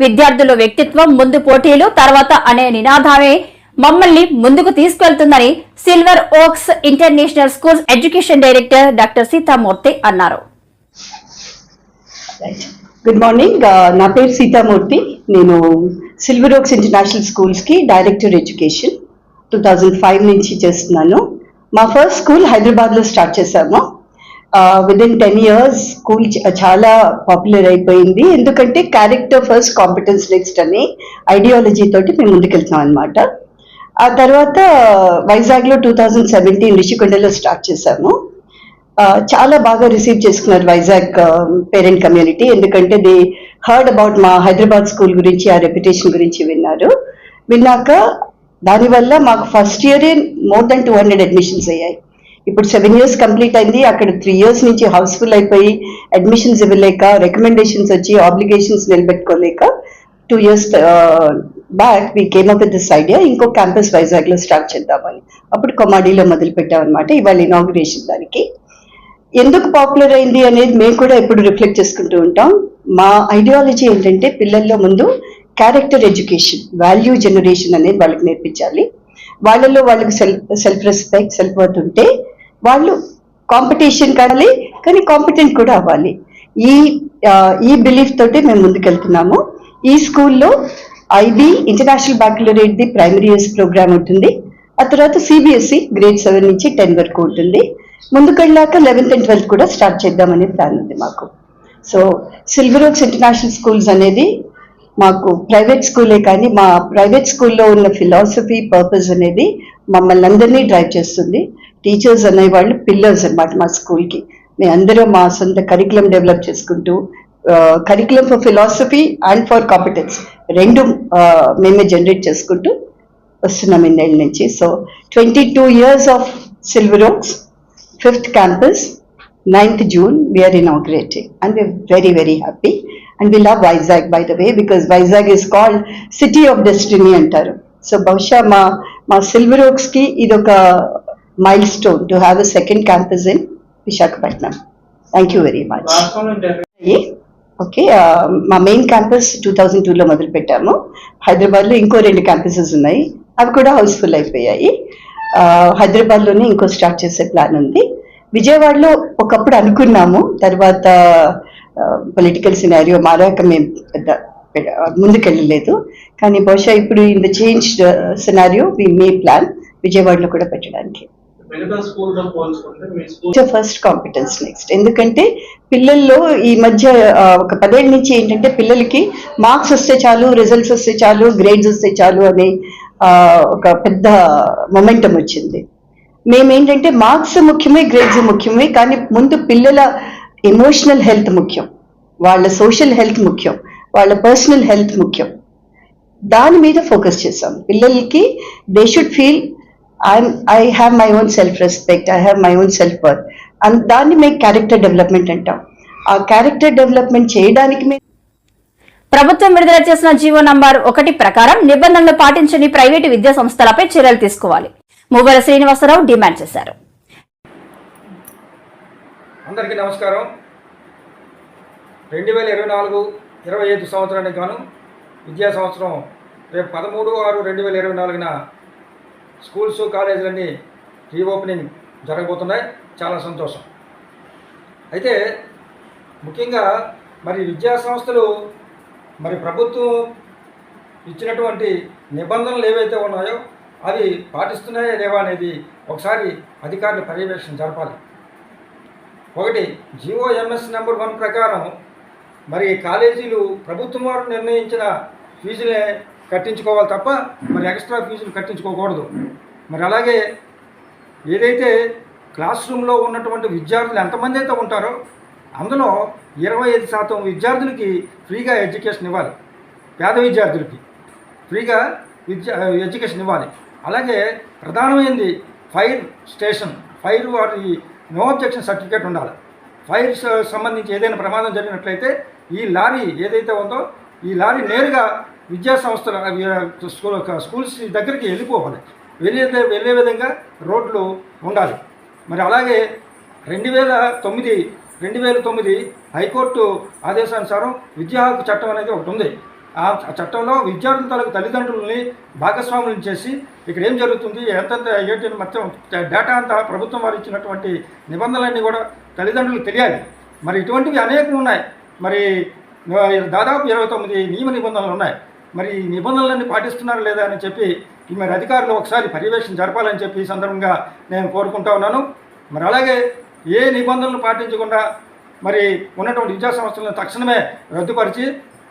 విద్యార్థుల వ్యక్తిత్వం ముందు పోటీలు తర్వాత అనే నినాదమే మమ్మల్ని ముందుకు తీసుకెళ్తుందని Silver Oaks International Schools education director doctor Sitamurthy అన్నారు. గుడ్ మార్నింగ్, నా పేరు సీతామూర్తి. నేను సిల్వర్ ఓక్స్ ఇంటర్నేషనల్ స్కూల్స్ కి డైరెక్టర్ ఎడ్యుకేషన్ 2005 నుంచి చేస్తున్నాను. మా ఫస్ట్ స్కూల్ హైదరాబాద్ లో స్టార్ట్ చేశాము. విదిన్ 10 years స్కూల్ చాలా పాపులర్ అయిపోయింది. ఎందుకంటే క్యారెక్టర్ ఫస్ట్, కాంపిటెన్స్ నెక్స్ట్ అనే ఐడియాలజీ తోటి మేము ముందుకెళ్తున్నాం అనమాట. ఆ తర్వాత వైజాగ్లో 2017 రిషికొండలో స్టార్ట్ చేశాము. చాలా బాగా రిసీవ్ చేసుకున్నారు వైజాగ్ పేరెంట్ కమ్యూనిటీ. ఎందుకంటే దే హర్డ్ అబౌట్ మా హైదరాబాద్ స్కూల్ గురించి, ఆ రెప్యుటేషన్ గురించి విన్నాక దానివల్ల మాకు ఫస్ట్ ఇయరే మోర్ దెన్ 200 అడ్మిషన్స్ అయ్యాయి. ఇప్పుడు 7 years కంప్లీట్ అయింది. అక్కడ 3 years నుంచి హౌస్ఫుల్ అయిపోయి అడ్మిషన్స్ ఇవ్వలేక, రికమెండేషన్స్ వచ్చి ఆబ్లిగేషన్స్ నిలబెట్టుకోలేక 2 years back we came up with this idea, ఇంకో క్యాంపస్ వైజాగ్ లో స్టార్ట్ చేద్దామని. అప్పుడు కొమాడిలో మొదలు పెట్టామన్నమాట. ఇవాళ ఇనాగ్రేషన్ దానికి. ఎందుకు పాపులర్ అయింది అనేది మేము కూడా ఎప్పుడు రిఫ్లెక్ట్ చేసుకుంటూ ఉంటాం. మా ఐడియాలజీ ఏంటంటే పిల్లల్లో ముందు క్యారెక్టర్ ఎడ్యుకేషన్, వాల్యూ జనరేషన్ అనేది వాళ్ళకి నేర్పించాలి. వాళ్ళలో వాళ్ళకి సెల్ఫ్ రెస్పెక్ట్, సెల్ఫ్ వర్త్ ఉంటే వాళ్ళు కాంపిటీషన్ కావాలి, కానీ కాంపిటెంట్ కూడా అవ్వాలి. ఈ బిలీఫ్ తోటి మేము ముందుకెళ్తున్నాము. ఈ స్కూల్లో IB international baccalaureate the primary years programme ఉంటుంది. ఆ తర్వాత సిబిఎస్ఈ గ్రేడ్ 7 నుంచి 10 వరకు ఉంటుంది. ముందుకెళ్ళాక 11th and 12th కూడా స్టార్ట్ చేద్దామనే ప్లాన్ ఉంది మాకు. So silver Oaks International schools అనేది మాకు ప్రైవేట్ స్కూలే, కానీ మా ప్రైవేట్ స్కూల్లో ఉన్న ఫిలాసఫీ, పర్పస్ అనేది మమ్మల్ని అందరినీ డ్రైవ్ చేస్తుంది. టీచర్స్ అనేవాళ్ళు పిల్లర్స్ అన్నమాట మా స్కూల్కి. మేమందరం మా సొంత కరికులం డెవలప్ చేసుకుంటూ, curriculum for philosophy and for competence రెండు మేమే జనరేట్ చేసుకుంటూ వస్తున్నాం ఇన్నేళ్ళ నుంచి. So 22 years of Silver Oaks, 5th campus, 9th June we are inaugurating, and we are very very happy, and we love Vizag, by the way, because Vizag is called city of destiny antaru. So bahusha ma Silver Oaks ki idoka milestone to have a second campus in Visakhapatnam. Thank you very much. Okay, మా main campus 2002 లో మొదలు పెట్టాము. హైదరాబాద్ లో ఇంకో 2 campuses ఉన్నాయి, అవి కూడా Housefull అయిపోయాయి. హైదరాబాద్ లోనే ఇంకో స్టార్ట్ చేసే ప్లాన్ ఉంది. విజయవాడలో ఒకప్పుడు అనుకున్నాము, తర్వాత పొలిటికల్ సినారియో మారాక మేము పెద్ద ముందుకెళ్ళలేదు. కానీ బహుశా ఇప్పుడు in the change scenario we may plan విజయవాడలో కూడా పెట్టడానికి. First competence next. ఎందుకంటే పిల్లల్లో ఈ మధ్య ఒక 10 ఏళ్ళ నుంచి ఏంటంటే పిల్లలకి మార్క్స్ వస్తే చాలు, రిజల్ట్స్ వస్తే చాలు, గ్రేడ్స్ వస్తే చాలు అనే ఒక పెద్ద మొమెంటం వచ్చింది. మేమేంటంటే మార్క్స్ ముఖ్యమే, గ్రేడ్స్ ముఖ్యమే, కానీ ముందు పిల్లల ఎమోషనల్ హెల్త్ ముఖ్యం, వాళ్ళ సోషల్ హెల్త్ ముఖ్యం, వాళ్ళ పర్సనల్ హెల్త్ ముఖ్యం. దాని మీద ఫోకస్ చేసాం. పిల్లలకి they should feel I have my own self-respect, I have my own self-worth. And దాన్ని మేము క్యారెక్టర్ డెవలప్మెంట్ అంటాం. ఆ క్యారెక్టర్ డెవలప్మెంట్ చేయడానికి ప్రభుత్వం విడుదల చేసిన జీవో నంబర్ 1 ప్రకారం నిబంధనలు పాటించని ప్రైవేటు విద్యా సంస్థలపై చర్యలు తీసుకోవాలి మువ్వల శ్రీనివాసరావు డిమాండ్ చేశారు. అందరికీ నమస్కారం. 2024-25 సంవత్సరానికి గాను విద్యా సంవత్సరం రేపు 13/6/2024న స్కూల్స్, కాలేజీలన్నీ రీఓపెనింగ్ జరగబోతున్నాయి. చాలా సంతోషం. అయితే ముఖ్యంగా మరి విద్యా సంస్థలు మరి ప్రభుత్వం ఇచ్చినటువంటి నిబంధనలు ఏవైతే ఉన్నాయో అవి పాటిస్తున్నాయా లేవా అనేది ఒకసారి అధికారులు పర్యవేక్షణ జరపాలి. ఒకటి, GOMS నెంబర్ 1 ప్రకారం మరి కాలేజీలు ప్రభుత్వం వారు నిర్ణయించిన ఫీజులే కట్టించుకోవాలి తప్ప మరి ఎక్స్ట్రా ఫీజులు కట్టించుకోకూడదు. మరి అలాగే ఏదైతే క్లాస్ రూమ్లో ఉన్నటువంటి విద్యార్థులు ఎంతమంది అయితే ఉంటారో అందులో 25% విద్యార్థులకి ఫ్రీగా ఎడ్యుకేషన్ ఇవ్వాలి. పేద విద్యార్థులకి ఫ్రీగా ఎడ్యుకేషన్ ఇవ్వాలి. అలాగే ప్రధానమైనది ఫైర్ స్టేషన్, ఫైర్ వారి నో అబ్జెక్షన్ సర్టిఫికేట్ ఉండాలి. ఫైర్ సంబంధించి ఏదైనా ప్రమాదం జరిగినట్లయితే ఈ లారీ ఏదైతే ఉందో ఈ లారీ నేరుగా విద్యా సంస్థల స్కూల్స్ దగ్గరికి వెళ్ళిపోవాలి. వెళ్ళే విధంగా రోడ్లు ఉండాలి. మరి అలాగే 2009 హైకోర్టు ఆదేశానుసారం విద్యా హక్కు చట్టం అనేది ఒకటి ఉంది. ఆ చట్టంలో విద్యార్థుల తాలూకు తల్లిదండ్రులని భాగస్వాములను చేసి ఇక్కడ ఏం జరుగుతుంది ఎంతంత ఏంటి మొత్తం డేటా అంతా ప్రభుత్వం వారు ఇచ్చినటువంటి నిబంధనలన్నీ కూడా తల్లిదండ్రులకు తెలియాలి. మరి ఇటువంటివి అనేకం ఉన్నాయి. మరి దాదాపు 29 నియమ నిబంధనలు ఉన్నాయి. మరి ఈ నిబంధనలన్నీ పాటిస్తున్నారా లేదా అని చెప్పి మరి అధికారులు ఒకసారి పర్యవేక్షణ జరపాలని చెప్పి ఈ సందర్భంగా నేను కోరుకుంటా ఉన్నాను. మరి అలాగే ఏ నిబంధనలు పాటించకుండా మరి ఉన్నటువంటి విద్యా సంస్థలను తక్షణమే రద్దుపరిచి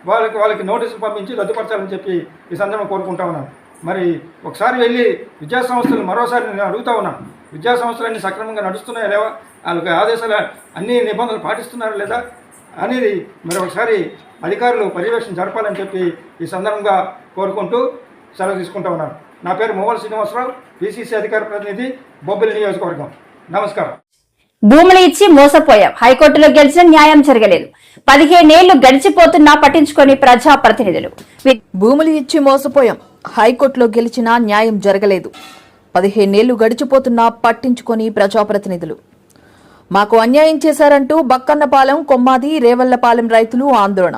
వాళ్ళకి నోటీసులు పంపించి రద్దుపరచాలని చెప్పి ఈ సందర్భంగా కోరుకుంటా ఉన్నాను. మరి ఒకసారి వెళ్ళి విద్యా సంస్థలు మరోసారి నేను అడుగుతా ఉన్నాను, విద్యా సంస్థలన్నీ సక్రమంగా నడుస్తున్నాయా లేవా, వాళ్ళకి ఆదేశాలు అన్ని నిబంధనలు పాటిస్తున్నారా లేదా అనేది మరి ఒకసారి అధికారులు పర్యవేక్షణ జరపాలని చెప్పి ఈ సందర్భంగా కోరుకుంటూ సెలవు తీసుకుంటా ఉన్నాను. నా పేరు మోవల్ శ్రీనివాసరావు, పిసిసి అధికార ప్రతినిధి, బొబ్బిలి నియోజకవర్గం. నమస్కారం. భూములు ఇచ్చి మోసపోయాం, హైకోర్టులో గెలిచిన న్యాయం జరగలేదు, 15 ఏళ్లు గడిచిపోతున్నా పట్టించుకొని ప్రజాప్రతినిధులు. భూములు ఇచ్చి మోసపోయాం, హైకోర్టులో గెలిచినా న్యాయం జరగలేదు, 15 ఏళ్లు గడిచిపోతున్నా పట్టించుకొని ప్రజాప్రతినిధులు. మాకు అన్యాయం చేశారంటూ బక్కన్నపాలెం, కొమ్మాది, రేవళ్లపాలెం రైతులు ఆందోళన.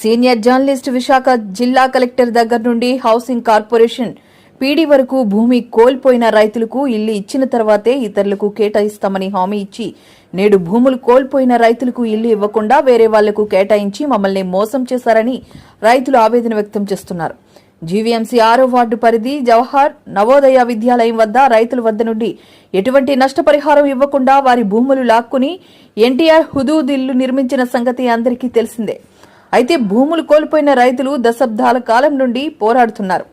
సీనియర్ జర్నలిస్ట్ విశాఖ జిల్లా కలెక్టర్ దగ్గర నుండి హౌసింగ్ కార్పొరేషన్ పీడీ వరకు భూమి కోల్పోయిన రైతులకు ఇల్లు ఇచ్చిన తర్వాతే ఇతరులకు కేటాయిస్తామని హామీ ఇచ్చి నేడు భూములు కోల్పోయిన రైతులకు ఇల్లు ఇవ్వకుండా వేరే వాళ్లకు కేటాయించి మమ్మల్ని మోసం చేశారని రైతులు ఆవేదన వ్యక్తం చేస్తున్నారు. జీవీఎంసీ 6వ వార్డు పరిధి జవహర్ నవోదయ విద్యాలయం వద్ద రైతుల వద్ద నుండి ఎటువంటి నష్టపరిహారం ఇవ్వకుండా వారి భూములు లాక్కుని ఎన్టీఆర్ హుదూద్ ఇల్లు నిర్మించిన సంగతి అందరికీ తెలిసిందే. అయితే భూములు కోల్పోయిన రైతులు దశాబ్దాల కాలం నుండి పోరాడుతున్నారు.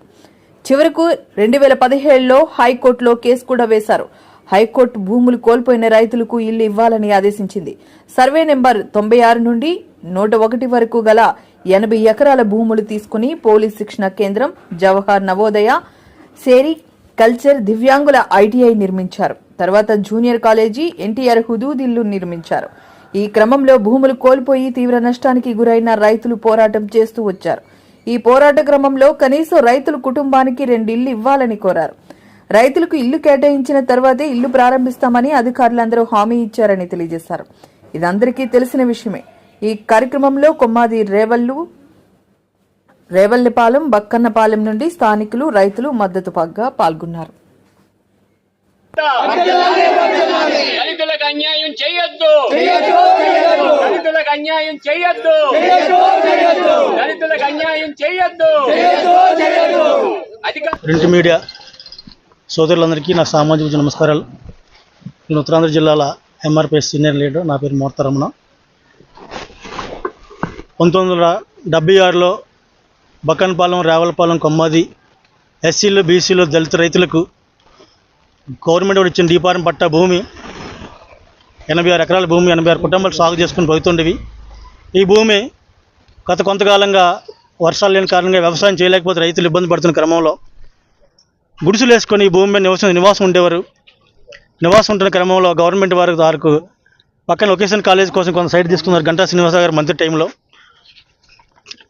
చివరకు 2017లో హైకోర్టులో కేసు కూడా వేశారు. హైకోర్టు భూములు కోల్పోయిన రైతులకు ఇల్లు ఇవ్వాలని ఆదేశించింది. సర్వే నెంబర్ 96 నుండి 101 వరకు గల 80 ఎకరాల భూములు తీసుకుని పోలీస్ శిక్షణ కేంద్రం, జవహర్ నవోదయ, సేరి కల్చర్, దివ్యాంగుల ఐటీఐ నిర్మించారు. తర్వాత జూనియర్ కాలేజీ, ఎన్టీఆర్ హుదూద్ ఇల్లు నిర్మించారు. ఈ క్రమంలో భూములు కోల్పోయి తీవ్ర నష్టానికి గురైన రైతులు పోరాటం చేస్తూ వచ్చారు. ఈ పోరాట క్రమంలో కనీసం రైతుల కుటుంబానికి 2 ఇళ్లు ఇవ్వాలని కోరారు. రైతులకు ఇల్లు కేటాయించిన తర్వాతే ఇల్లు ప్రారంభిస్తామని అధికారులందరూ హామీ ఇచ్చారని తెలియజేశారు. ఇది అందరికీ తెలిసిన విషయమే. ఈ కార్యక్రమంలో కొమ్మాది రేవళ్లపాలెం, బక్కన్నపాలెం నుండి స్థానికులు, రైతులు మద్దతుగా పాల్గొన్నారు. దళితులకు అన్యాయం చేయొద్దు, దళితులకు అన్యాయం చేయొద్దు, దళితులకు అన్యాయం చేయొద్దు. ప్రింట్ మీడియా సోదరులందరికీ నా సామాజిక నమస్కారాలు. నేను ఉత్తరాంధ్ర జిల్లాల ఎంఆర్పిఎస్ సీనియర్ లీడర్. నా పేరు మూర్తరమణ. 1976లో బక్కన్నపాలెం, రేవలపాలెం, కొమ్మాది ఎస్సీలు, బీసీలు, దళిత రైతులకు గవర్నమెంట్ ఇచ్చిన డీపారం పట్టా భూమి 86 ఎకరాల భూమి 86 కుటుంబాలు సాగు చేసుకుని బతుకుతుండేవి. ఈ భూమి గత కొంతకాలంగా వర్షాలు లేని కారణంగా వ్యవసాయం చేయలేకపోతే రైతులు ఇబ్బంది పడుతున్న క్రమంలో గుడిసెలు వేసుకొని ఈ భూమి మీద నివాసం ఉండేవారు. నివాసం ఉంటున్న క్రమంలో గవర్నమెంట్ వారికి పక్కన లొకేషన్ కాలేజ్ కోసం కొంత సైట్ తీసుకున్నారు. గంటా శ్రీనివాస గారు మంత్రి టైంలో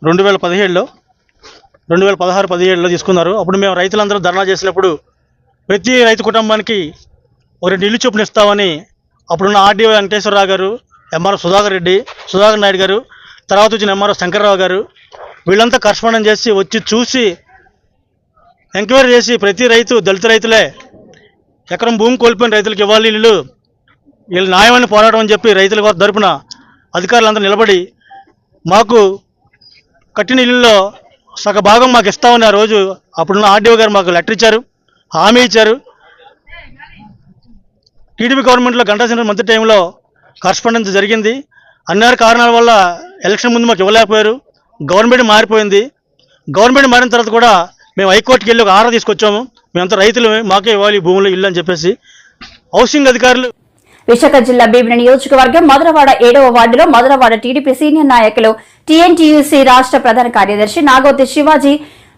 2016-17లో తీసుకున్నారు. అప్పుడు మేము రైతులందరూ ధర్నా చేసినప్పుడు ప్రతి రైతు కుటుంబానికి ఒక 2 ఇల్లు చొప్పున ఇస్తామని అప్పుడున్న ఆర్డీఓ వెంకటేశ్వరరావు గారు, ఎంఆర్ఓ సుధాకర్ నాయుడు గారు, తర్వాత వచ్చిన ఎంఆర్ఓ శంకర్రావు గారు, వీళ్ళంతా కరస్పాండెన్స్ చేసి వచ్చి చూసి ఎంక్వైరీ చేసి ప్రతి రైతు, దళిత రైతులే ఎకరం భూమి కోల్పోయిన రైతులకు ఇవ్వాలి ఇల్లు, వీళ్ళు న్యాయమైన పోరాటం అని చెప్పి రైతుల తరపున అధికారులందరూ నిలబడి మాకు కట్టిన ఇల్లులో సగ భాగం మాకు ఇస్తామని ఆ రోజు అప్పుడున్న ఆర్డీఓ గారు మాకు లెటర్ ఇచ్చారు, హామీ ఇచ్చారు. టీడీపీ గవర్నమెంట్లో గంటా శ్రీనివాస మంత్రి టైంలో కరస్పాండెన్స్ జరిగింది. అన్ని కారణాల వల్ల ఎలక్షన్ ముందు మాకు ఇవ్వలేకపోయారు. గవర్నమెంట్ మారిపోయింది. గవర్నమెంట్ మారిన తర్వాత కూడా మేము హైకోర్టుకి వెళ్ళి ఒక ఆర్డర్ తీసుకొచ్చాము, మేమంతా రైతులు, మాకే ఇవ్వాలి భూములు ఇల్లు అని చెప్పేసి. హౌసింగ్ అధికారులు విశాఖ జిల్లా భీమిని నియోజకవర్గం మధురవాడ 7వ వార్డులో మధురవాడ టీడీపీ సీనియర్ నాయకులు, టీఎన్టీయూసీ రాష్ట్ర ప్రధాన కార్యదర్శి నాగోతి శివాజీ,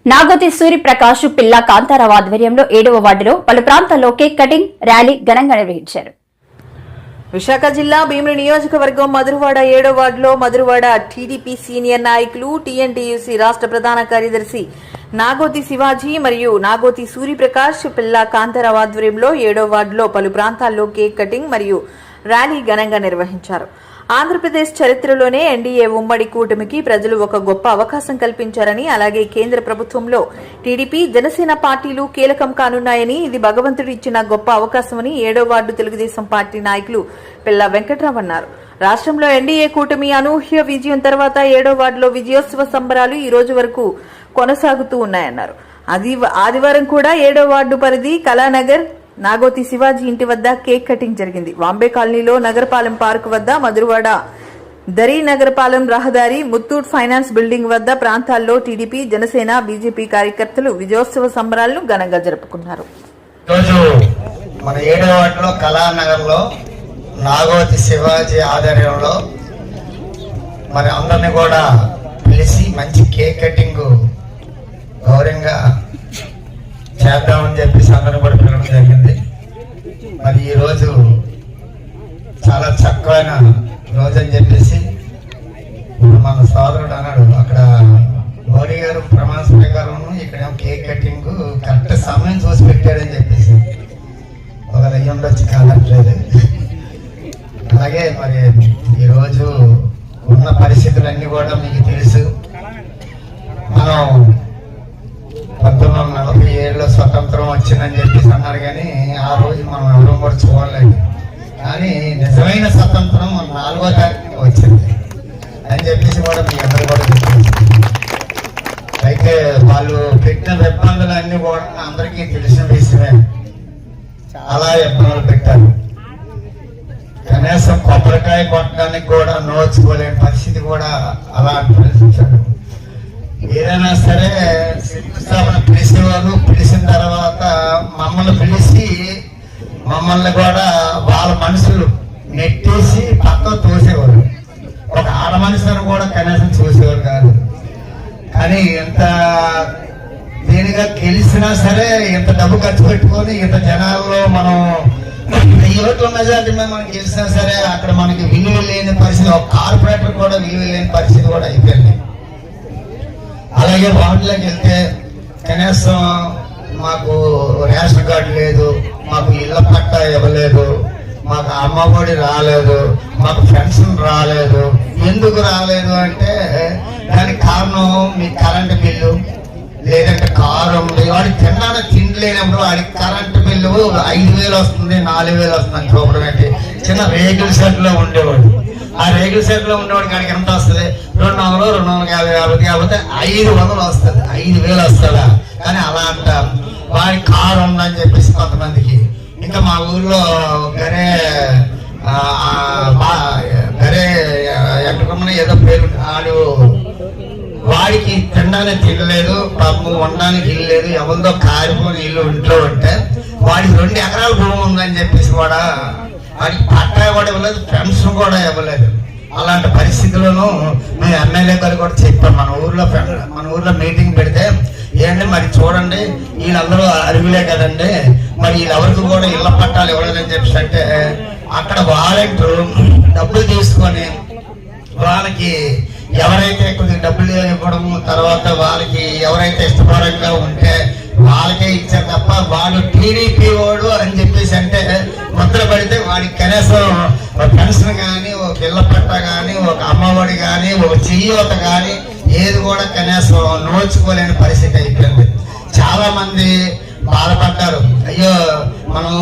నాగోతి సూర్యప్రకాష్, పిల్లా కాంతారావు ఆధ్వర్యంలో 7వ వార్డులో పలు ప్రాంతాల్లో కేక్ కటింగ్ ర్యాలీ ఘనంగా నిర్వహించారు. విశాఖ జిల్లా భీమిని నియోజకవర్గం మధురవాడ 7వ వార్డులో మధురవాడ టీడీపీ సీనియర్ నాయకులు, టీఎన్టీయూసీ రాష్ట్ర ప్రధాన కార్యదర్శి నాగోతి శివాజీ మరియు నాగోతి సూర్యప్రకాష్, పిల్లా కాంతారావు ఆధ్వర్యంలో 7వ వార్డులో పలు ప్రాంతాల్లో కేక్ కటింగ్ మరియు ర్యాలీ ఘనంగా నిర్వహించారు. ఆంధ్రప్రదేశ్ చరిత్రలోనే ఎన్డీఏ ఉమ్మడి కూటమికి ప్రజలు ఒక గొప్ప అవకాశం కల్పించారని, అలాగే కేంద్ర ప్రభుత్వంలో టీడీపీ, జనసేన పార్టీలు కీలకం కానున్నాయని, ఇది భగవంతుడు ఇచ్చిన గొప్ప అవకాశమని 7వ వార్డు తెలుగుదేశం పార్టీ నాయకులు పిల్లా వెంకట్రావు అన్నారు. రాష్ట్రంలో ఎన్డీఏ కూటమి అనూహ్య విజయం తర్వాత 7వ వార్డులో విజయోత్సవ సంబరాలు ఈ రోజు వరకు కొనసాగుతూ ఉన్నాయన్నారు. ఆదివారం కూడా 7వ వార్డు పరిధి కళానగర్ నాగోతి శివాజీ ఇంటి వద్ద కేక్ కటింగ్ జరిగింది. వాంబే కాలనీలో నగరపాలెం పార్క్ వద్ద, మధురవాడ దరీ నగరపాలెం రహదారి, ముత్తూట్ ఫైనాన్స్ బిల్డింగ్ వద్ద ప్రాంతాల్లో టీడీపీ, జనసేన, బీజేపీ కార్యకర్తలు విజయోత్సవ సంబరాలను ఘనంగా జరుపుకున్నారు. మన 7వ వార్డులో కళానగర్లో నాగోతి శివాజీ ఆధ్వర్యంలో మరి అందరినీ కూడా పిలిచి మంచి కేక్ కటింగ్ గౌరవంగా చేద్దామని చెప్పేసి అందరిని కూడా పిలవడం జరిగింది. మరి ఈరోజు చాలా చక్కమైన రోజు అని చెప్పేసి మన సోదరుడు అన్నాడు, అక్కడ మోడీ గారు ప్రమాణ స్వీకారం, ఇక్కడ కేక్ కటింగ్ కరెక్ట్ సమయం చూసి పెట్టాడని చెప్పేసి ఒక దయ్యం వచ్చి కాదట్లేదు. అలాగే మరి ఈరోజు ఉన్న పరిస్థితులన్నీ కూడా మీకు తెలుసు. మనం 1947లో స్వతంత్రం వచ్చిందని చెప్పేసి అన్నారు, కానీ ఆ రోజు మనం ఎవరూ కూడా చూడలేదు. కానీ నిజమైన స్వతంత్రం 4వ తారీఖున వచ్చింది అని చెప్పేసి కూడా మీ అందరూ కూడా గుర్తించారు. అయితే వాళ్ళు పెట్టిన ఇబ్బందులు అన్ని కూడా అందరికీ తెలిసిన విషయమే. చాలా ఇబ్బందులు పెట్టారు. కనీసం కొబ్బరికాయ కొట్టడానికి కూడా నోచుకోలేని పరిస్థితి కూడా అలా పరిస్థితి. ఏదైనా సరే శంకుస్థాపన పిలిచేవారు, పిలిచిన తర్వాత మమ్మల్ని పిలిచి మమ్మల్ని కూడా వాళ్ళ మనుషులు నెట్టేసి పక్క తోసేవారు. ఒక ఆడ మనుషులను కూడా కనీసం చూసేవారు కాదు. కానీ ఎంత దేనిగా గెలిచినా సరే ఇంత డబ్బు ఖర్చు పెట్టుకొని ఇంత జనాల్లో మనం 1000 ఓట్ల మెజార్టీ మీద మనం గెలిచినా సరే అక్కడ మనకి విలువ లేని పరిస్థితి, ఒక కార్పొరేటర్ కూడా విలువ లేని పరిస్థితి కూడా అయిపోయింది. అలాగే వార్డులోకి వెళ్తే కనీసం మాకు రేషన్ కార్డు లేదు, మాకు ఇళ్ల పట్టా ఇవ్వలేదు, మాకు అమ్మఒడి రాలేదు, మాకు పెన్షన్ రాలేదు. ఎందుకు రాలేదు అంటే దానికి కారణం మీ కరెంటు బిల్లు, లేదంటే కారు ఉంది, వాడికి తినడానికి తిండి లేనప్పుడు వాడికి కరెంటు బిల్లు 5000 వస్తుంది, 4000 వస్తుంది చూపడం ఏంటి. చిన్న రేగుల షెడ్ లో ఉండేవాడు, ఆ రేగుల షెడ్ లో ఉండేవాడు కాడికి ఎంత వస్తుంది? 200, 250 కాకపోతే 500 వస్తుంది, 5000 వస్తుందా? కానీ అలా అంట. వాడికి కారు ఉందని చెప్పేసి కొంతమందికి. ఇంకా మా ఊర్లో గరే ఎక్కడున్నా ఏదో పేరు, వాడికి తినడానికి తినలేదు, పాపం ఉండడానికి ఇల్లు లేదు, ఎవరిదో కారిపోయిన ఇల్లు ఇంట్లో ఉంటే వాడికి 2 ఎకరాల భూమి ఉందని చెప్పేసి కూడా వాడికి పట్టా కూడా ఇవ్వలేదు, పెన్షన్ కూడా ఇవ్వలేదు. అలాంటి పరిస్థితుల్లోనూ మేము ఎమ్మెల్యే గారు కూడా చెప్పాం. మన ఊర్లో మీటింగ్ పెడితే, ఏంటంటే మరి చూడండి వీళ్ళందరూ అరుగులే కదండి, మరి వీళ్ళెవరికి కూడా ఇళ్ల పట్టాలు ఇవ్వలేదని చెప్పేసి అంటే అక్కడ వాలంటీర్ డబ్బులు తీసుకొని వాళ్ళకి ఎవరైతే కొద్దిగా డబ్బులు ఇవ్వడం, తర్వాత వాళ్ళకి ఎవరైతే ఇష్టపరంగా ఉంటే వాళ్ళకే ఇచ్చారు తప్ప వాడు టీడీపీ వాడు అని చెప్పేసి అంటే ముద్ర పడితే వాడికి కనీసం ఒక పెన్షన్ కానీ, ఒక ఇళ్ల పట్ట కానీ, ఒక అమ్మఒడి కానీ, ఒక చెయ్యూత కానీ ఏది కూడా కనీసం నోచుకోలేని పరిస్థితి అయిపోయింది. చాలా మంది బాధపడ్డారు. అయ్యో మనం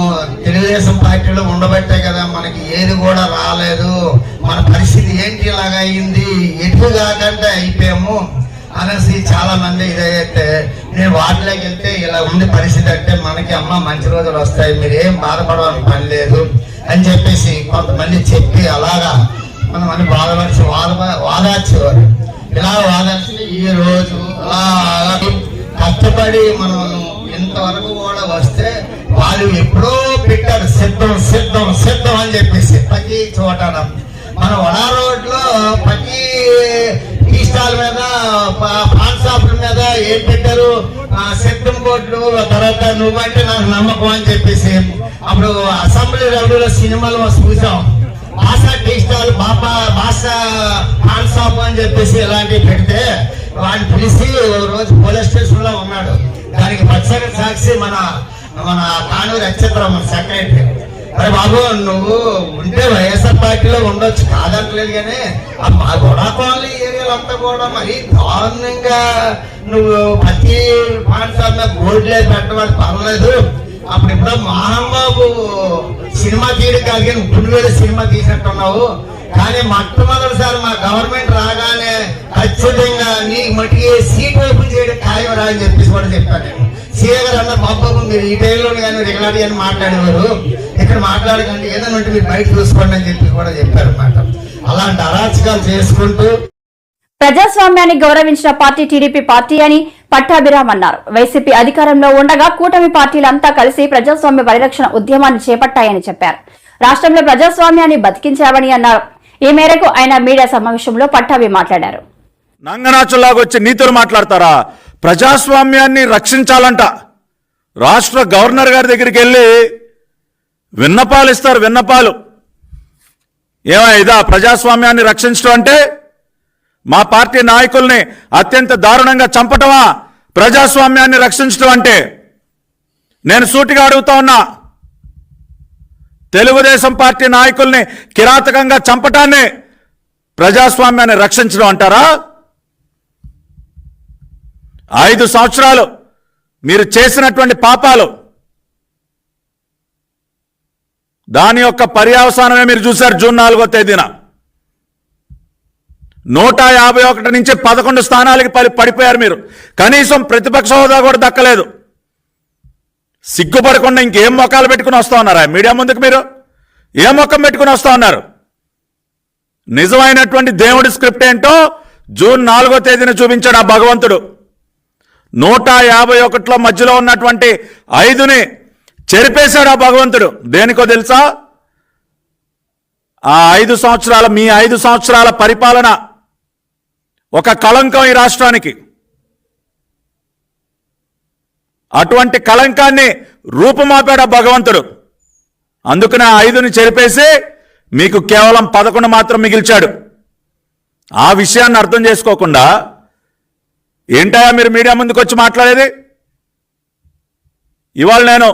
తెలుగుదేశం పార్టీలో ఉండబట్టే కదా మనకి ఏది కూడా రాలేదు, మన పరిస్థితి ఏంటి ఇలాగ అయింది, ఎటు కాకుండా అయిపోయాము అనేసి చాలా మంది ఇదైతే నేను వాటిలోకి వెళ్తే ఇలా ఉంది పరిస్థితి అంటే మనకి అమ్మ మంచి రోజులు వస్తాయి, మీరు ఏం బాధపడవని పని లేదు అని చెప్పేసి కొంతమంది చెప్పి అలాగా మనం అని బాధపరిచి వాదార్చేవారు. ఇలా వాదార్చి ఈ రోజు అలా కష్టపడి మనం ఇంతవరకు కూడా వస్తే వాళ్ళు ఎప్పుడో పెట్టారు సిద్ధం సిద్ధం సిద్ధం అని చెప్పేసి ప్రతి చోట. మన వడా రోడ్ లో ప్రతి టీ స్టాల్ మీద, పాన్ షాపుల మీద ఏం పెట్టారు? సిద్ధం కోట్లు, తర్వాత నువ్వంటే నాకు నమ్మకం అని చెప్పేసి. అప్పుడు అసెంబ్లీ రౌడీలో సినిమాలో చూసాం, భాషా టీ స్టాల్, భాషా పాన్ షాప్ అని చెప్పేసి ఇలాంటివి పెడితే వాడిని పిలిచి రోజు పోలీస్ స్టేషన్ లో ఉన్నాడు. దానికి పచ్చని సాక్షి మన కానూరు నక్షత్రం, మన సెక్రటరీ. అరే బాబు నువ్వు ఉంటే వైఎస్ఆర్ పార్టీలో ఉండొచ్చు కాదంటలేదు, కానీ మా గొడవకోవాలి ఏరియాలో అంతా కూడా మరి దారుణంగా నువ్వు ప్రతి పాఠశాల బోర్డులే పెట్టడం పర్లేదు. అప్పుడు ఇప్పుడు మహాబాబు సినిమా తీయడం కాదు కానీ ఇప్పుడు వేరే సినిమా తీసినట్టున్నావు. కానీ మొట్టమొదటిసారి మా గవర్నమెంట్ రాగానే ఖచ్చితంగా నీకు మట్టికి సీట్ వైపు చేయడం ఖాయం అని చెప్పేసి కూడా చెప్పాను నేను. సీఏ గారు అన్న బాబు మీరు ఈ టైంలో కానీ రెగ్యులర్ అని మాట్లాడేవారు, ఇక్కడ మాట్లాడకండి ఏదైనా ఉంటే మీరు బయట చూసుకోండి అని చెప్పి కూడా చెప్పారు అన్నమాట. అలాంటి అరాచకాలు చేసుకుంటూ ప్రజాస్వామ్యాన్ని గౌరవించిన పార్టీ టీడీపీ పార్టీ అని పట్టాభిరామ్ అన్నారు. వైసీపీ అధికారంలో ఉండగా కూటమి పార్టీలంతా కలిసి ప్రజాస్వామ్య పరిరక్షణ ఉద్యమాన్ని చేపట్టాయని చెప్పారు. రాష్ట్రంలో ప్రజాస్వామ్యాన్ని బతికించామని అన్నారు. ఈ మేరకు ఆయన మీడియా సమావేశంలో పట్టాభి మాట్లాడారు. నంగనాచులాగా వచ్చి నీతులు మాట్లాడతారా? ప్రజాస్వామ్యాన్ని రక్షించాలంట. రాష్ట్ర గవర్నర్ గారి దగ్గరికి వెళ్ళి విన్నపాలు ఇస్తారు. విన్నపాలు ఇదా ప్రజాస్వామ్యాన్ని రక్షించడం అంటే? మా పార్టీ నాయకుల్ని అత్యంత దారుణంగా చంపటమా ప్రజాస్వామ్యాన్ని రక్షించడం అంటే? నేను సూటిగా అడుగుతా ఉన్నా, తెలుగుదేశం పార్టీ నాయకుల్ని కిరాతకంగా చంపటాన్ని ప్రజాస్వామ్యాన్ని రక్షించడం అంటారా? 5 సంవత్సరాలు మీరు చేసినటువంటి పాపాలు, దాని యొక్క పర్యవసానమే మీరు చూశారు. జూన్ 4వ తేదీన 151 నుంచి 11 స్థానాలకి పడిపోయారు మీరు. కనీసం ప్రతిపక్ష హోదా కూడా దక్కలేదు. సిగ్గుపడకుండా ఇంకేం మొక్కలు పెట్టుకుని వస్తా ఉన్నారా మీడియా ముందుకు? మీరు ఏం మొక్కం పెట్టుకుని వస్తా ఉన్నారు? నిజమైనటువంటి దేవుడి స్క్రిప్ట్ ఏంటో జూన్ 4వ తేదీన చూపించాడు ఆ భగవంతుడు. 151లో మధ్యలో ఉన్నటువంటి 5ని చెరిపేశాడు ఆ భగవంతుడు. దేనికో తెలుసా? ఆ 5 సంవత్సరాల మీ 5 సంవత్సరాల పరిపాలన ఒక కళంకం ఈ రాష్ట్రానికి. అటువంటి కళంకాన్ని రూపుమాపాడు ఆ భగవంతుడు. అందుకనే ఆ 5ని చెరిపేసి మీకు కేవలం 11 మాత్రం మిగిల్చాడు. ఆ విషయాన్ని అర్థం చేసుకోకుండా ఏంటయా మీరు మీడియా ముందుకు వచ్చి మాట్లాడేది? ఇవాళ నేను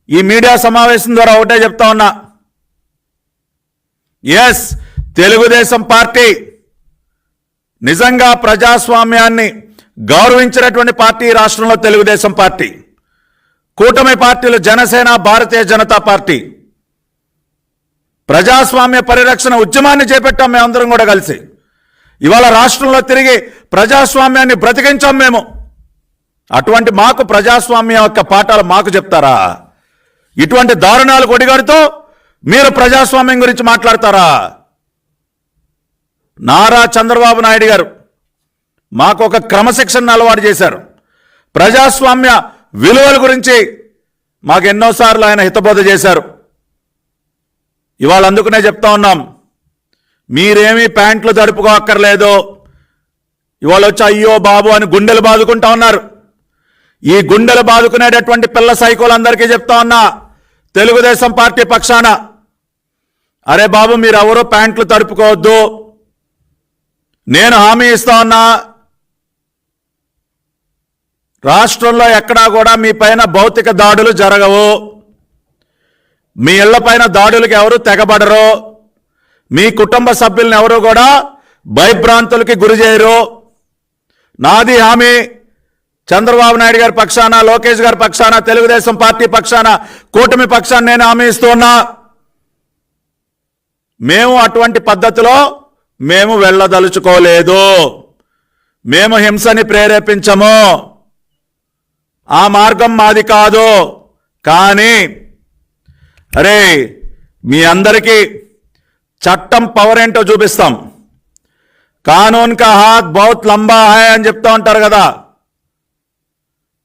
ఈ మీడియా సమావేశం ద్వారా ఒకటే చెప్తా ఉన్నా, ఎస్, తెలుగుదేశం పార్టీ నిజంగా ప్రజాస్వామ్యాన్ని గౌరవించినటువంటి పార్టీ రాష్ట్రంలో తెలుగుదేశం పార్టీ. కూటమి పార్టీలు జనసేన, భారతీయ జనతా పార్టీ ప్రజాస్వామ్య పరిరక్షణ ఉద్యమాన్ని చేపట్టాం మేమందరం కూడా కలిసి. ఇవాళ రాష్ట్రంలో తిరిగి ప్రజాస్వామ్యాన్ని బ్రతికించాం మేము. అటువంటి మాకు ప్రజాస్వామ్యం యొక్క పాఠాలు మాకు చెప్తారా? ఇటువంటి దారుణాలు కొడిగడుతూ మీరు ప్రజాస్వామ్యం గురించి మాట్లాడతారా? నారా చంద్రబాబు నాయుడు గారు మాకు ఒక క్రమశిక్షణ అలవాటు చేశారు. ప్రజాస్వామ్య విలువల గురించి మాకు ఎన్నోసార్లు ఆయన హితబోధ చేశారు. ఇవాళ అందుకనే చెప్తా ఉన్నాం, మీరేమీ ప్యాంట్లు తడుపుకోక్కర్లేదు. ఇవాళ వచ్చి అయ్యో బాబు అని గుండెలు బాదుకుంటా ఉన్నారు. ఈ గుండెలు బాదుకునేటటువంటి పిల్ల సైకోలందరికీ చెప్తా ఉన్నా తెలుగుదేశం పార్టీ పక్షాన, అరే బాబు మీరెవరూ ప్యాంట్లు తడుపుకోవద్దు. నేను హామీ ఇస్తా ఉన్నా, రాష్ట్రంలో ఎక్కడా కూడా మీ పైన భౌతిక దాడులు జరగవు. మీ ఇళ్ల పైన దాడులకు ఎవరు తెగబడరు. మీ కుటుంబ సభ్యులను ఎవరు కూడా భయభ్రాంతులకి గురి చేయరు. నాది హామీ. చంద్రబాబు నాయుడు గారి పక్షాన, లోకేష్ గారి పక్షాన, తెలుగుదేశం పార్టీ పక్షాన, కూటమి పక్షాన నేను హామీ ఇస్తున్నా, మేము అటువంటి పద్ధతిలో మేము వెళ్ళదలుచుకోలేదు. మేము హింసని ప్రేరేపించము. ఆ మార్గం మాది కాదు. కానీ అరే మీ అందరికీ చట్టం పవర్ ఏంటో చూపిస్తాం. కానూన్ కా హాత్ బహుత్ లంబా హై అని చెప్తా ఉంటారు కదా.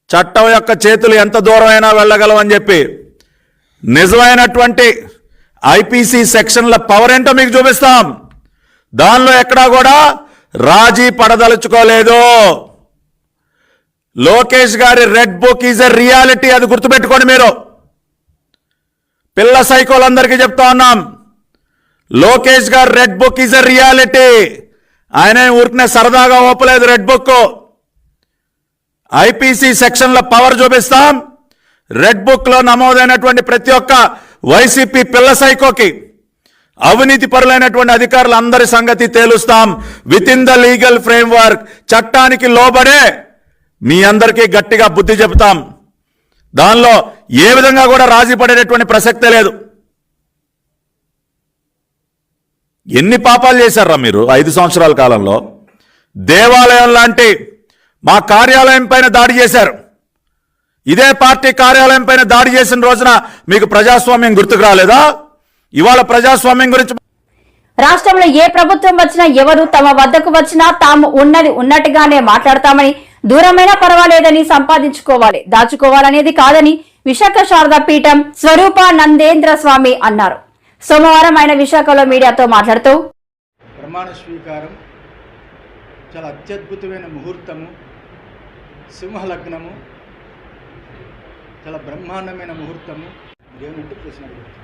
చట్టం యొక్క చేతులు ఎంత దూరమైనా వెళ్ళగలవని చెప్పి నిజమైనటువంటి ఐపీసీ సెక్షన్ల పవర్ ఏంటో మీకు చూపిస్తాం. దానిలో ఎక్కడా కూడా రాజీ పడదలుచుకోలేదు. లోకేష్ గారి red book is a reality. అది గుర్తుపెట్టుకోండి మీరు. పిల్ల సైకోలందరికీ చెప్తా ఉన్నాం, లోకేష్ గారి red book is a reality. ఆయన ఊరికనే సరదాగా ఓపలేదు రెడ్ బుక్. ఐపీసీ సెక్షన్ల పవర్ చూపిస్తాం. రెడ్ బుక్ లో నమోదైనటువంటి ప్రతి ఒక్క వైసీపీ పిల్ల సైకోకి అవినీతి పరులైనటువంటి అధికారులందరి సంగతి తేలుస్తాం. Within the legal framework, చట్టానికి లోబడే మీ అందరికీ గట్టిగా బుద్ధి చెబుతాం. దానిలో ఏ విధంగా కూడా రాజీ పడేటటువంటి ప్రసక్తే లేదు. ఎన్ని పాపాలు చేశారా మీరు 5 సంవత్సరాల కాలంలో? దేవాలయం లాంటి మా కార్యాలయం పైన దాడి చేశారు. ఇదే పార్టీ కార్యాలయం పైన దాడి చేసిన రోజున మీకు ప్రజాస్వామ్యం గుర్తుకు రాలేదా? ఇవాళ ప్రజాస్వామ్యం గురించి రాష్ట్రంలో ఏ ప్రభుత్వం వచ్చినా, ఎవరు తమ వద్దకు వచ్చినా తాము ఉన్నది ఉన్నట్టుగానే మాట్లాడతామని, దూరమైనా పర్వాలేదని, సంపాదించుకోవాలి దాచుకోవాలనేది కాదని విశాఖ శారదా పీఠం స్వరూపానందేంద్ర స్వామి అన్నారు. సోమవారం ఆయన విశాఖలో మీడియాతో మాట్లాడుతూ, ప్రమాణ స్వీకారం చాలా అత్యద్భుతమైన ముహూర్తము, సింహలగ్నము, చాలా బ్రహ్మాండమైన ముహూర్తము. ఏమంటే ప్రశ్న అడుగుతాను.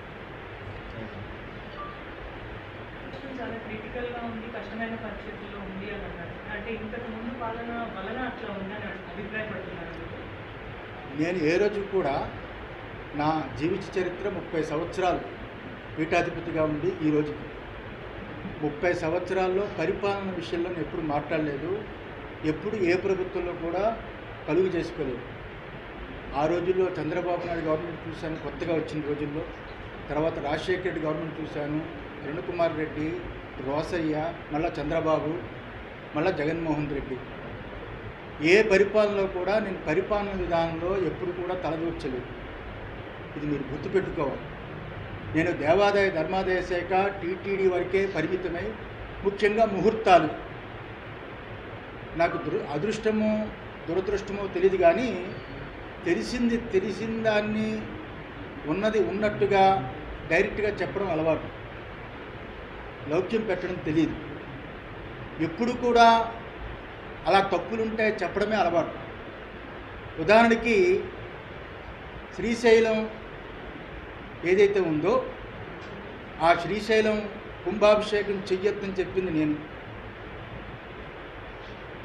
చాలా క్రిటికల్గా ఉంది, కష్టమైన పరిస్థితుల్లో ఉంది అని అన్నారు. అంటే ఇంతకు ముందు పాలన వలన అట్లా ఉందని అభిప్రాయపడుతున్నారు. నేను ఏ రోజు కూడా నా జీవిత చరిత్ర 30 సంవత్సరాలు పీఠాధిపతిగా ఉండి ఈ రోజుకి 30 సంవత్సరాల్లో పరిపాలన విషయంలో నేను ఎప్పుడు మాట్లాడలేదు. ఎప్పుడు ఏ ప్రభుత్వంలో కూడా కలుగు చేసుకోలేదు. ఆ రోజుల్లో చంద్రబాబు నాయుడు గవర్నమెంట్ చూశాను, కొత్తగా వచ్చిన రోజుల్లో. తర్వాత రాజశేఖర రెడ్డి గవర్నమెంట్ చూశాను, కిరణ్ కుమార్ రెడ్డి, రోసయ్య, మళ్ళా చంద్రబాబు, మళ్ళా జగన్మోహన్ రెడ్డి. ఏ పరిపాలనలో కూడా నేను పరిపాలన విధానంలో ఎప్పుడు కూడా తలదూర్చలేదు. ఇది మీరు గుర్తుపెట్టుకోవాలి. నేను దేవాదాయ ధర్మాదాయ శాఖ టీటీడీ వరకే పరిమితమై, ముఖ్యంగా ముహూర్తాలు నాకు అదృష్టమో దురదృష్టమో తెలియదు, కానీ తెలిసిన దాన్ని ఉన్నది ఉన్నట్టుగా డైరెక్ట్గా చెప్పడం అలవాటు. లౌక్యం పెట్టడం తెలియదు. ఎప్పుడు కూడా అలా తప్పులుంటే చెప్పడమే అలవాటు. ఉదాహరణకి శ్రీశైలం ఏదైతే ఉందో ఆ శ్రీశైలం కుంభాభిషేకం చెయ్యొద్దని చెప్పింది నేను,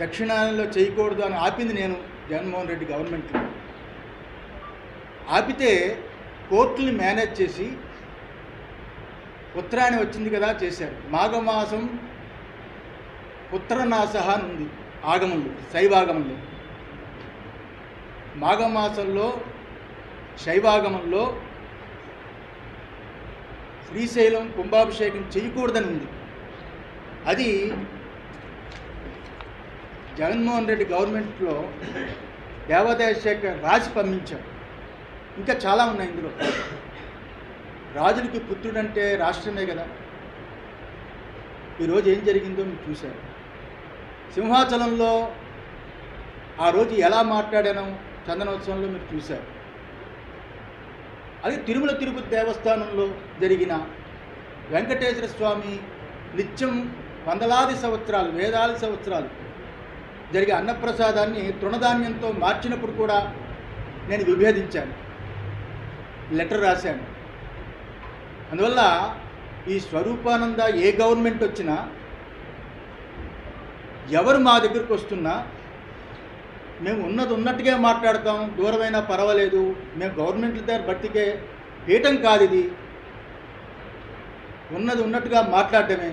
దక్షిణాయనంలో చేయకూడదు అని ఆపింది నేను. జగన్మోహన్ రెడ్డి గవర్నమెంట్లో ఆపితే కోర్టుని మేనేజ్ చేసి ఉత్తరాయణం వచ్చింది కదా చేశారు. మాఘమాసం ఉత్తరనాసహ అని ఉంది ఆగమంలో, శైవాగమంలో. మాఘమాసంలో శైవాగమంలో శ్రీశైలం కుంభాభిషేకం చేయకూడదని ఉంది. అది జగన్మోహన్ రెడ్డి గవర్నమెంట్లో దేవాదాయ శాఖ రాసి పంపించారు. ఇంకా చాలా ఉన్నాయి ఇందులో. రాజులకి పుత్రుడంటే రాష్ట్రమే కదా. ఈరోజు ఏం జరిగిందో మీరు చూశారు. సింహాచలంలో ఆ రోజు ఎలా మాట్లాడానో చందనోత్సవంలో మీరు చూశారు. అది తిరుమల తిరుపతి దేవస్థానంలో జరిగిన వెంకటేశ్వర స్వామి నిత్యం వందలాది సంవత్సరాలు, వేలాది సంవత్సరాలు జరిగే అన్నప్రసాదాన్ని తృణధాన్యంతో మార్చినప్పుడు కూడా నేను విభేదించాను, లెటర్ రాశాను. అందువల్ల ఈ స్వరూపానంద ఏ గవర్నమెంట్ వచ్చినా, ఎవరు మా దగ్గరికి వస్తున్నా మేము ఉన్నది ఉన్నట్టుగా మాట్లాడతాం. దూరమైనా పర్వాలేదు, మేము గవర్నమెంట్ల దగ్గర బట్టికే పీఠం కాదు ఇది. ఉన్నది ఉన్నట్టుగా మాట్లాడటమే.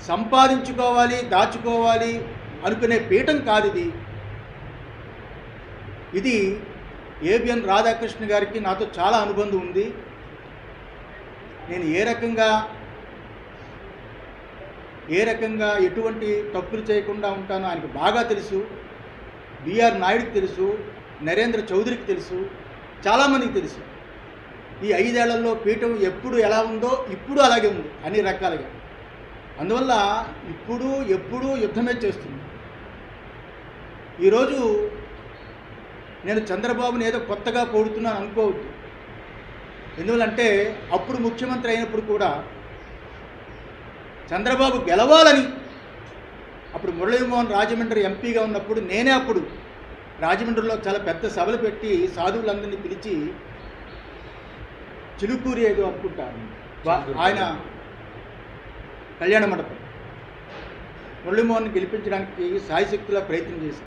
సంపాదించుకోవాలి దాచుకోవాలి అనుకునే పీఠం కాదు ఇది. ఇది ఏబిఎన్ రాధాకృష్ణ గారికి నాతో చాలా అనుబంధం ఉంది. నేను ఏ రకంగా ఎటువంటి తప్పులు చేయకుండా ఉంటానో ఆయనకు బాగా తెలుసు. బిఆర్ నాయుడికి తెలుసు, నరేంద్ర చౌదరికి తెలుసు, చాలామందికి తెలుసు. ఈ 5 ఏళ్లలో పీఠం ఎప్పుడు ఎలా ఉందో ఇప్పుడు అలాగే ఉంది అన్ని రకాలుగా. అందువల్ల ఇప్పుడు ఎప్పుడూ యుద్ధమే చేస్తుంది. ఈరోజు నేను చంద్రబాబుని ఏదో కొత్తగా పొడుతున్నాను అనుకోవద్దు. ఎందువల్లంటే అప్పుడు ముఖ్యమంత్రి అయినప్పుడు కూడా చంద్రబాబు గెలవాలని, అప్పుడు మురళీమోహన్ రాజమండ్రి ఎంపీగా ఉన్నప్పుడు నేనే అప్పుడు రాజమండ్రిలో చాలా పెద్ద సభలు పెట్టి సాధువులందరినీ పిలిచి చిలుకూరి ఏదో అనుకుంటాను ఆయన కళ్యాణ మండపం మురళీమోహన్ గెలిపించడానికి సాయశక్తిలా ప్రయత్నం చేశాను.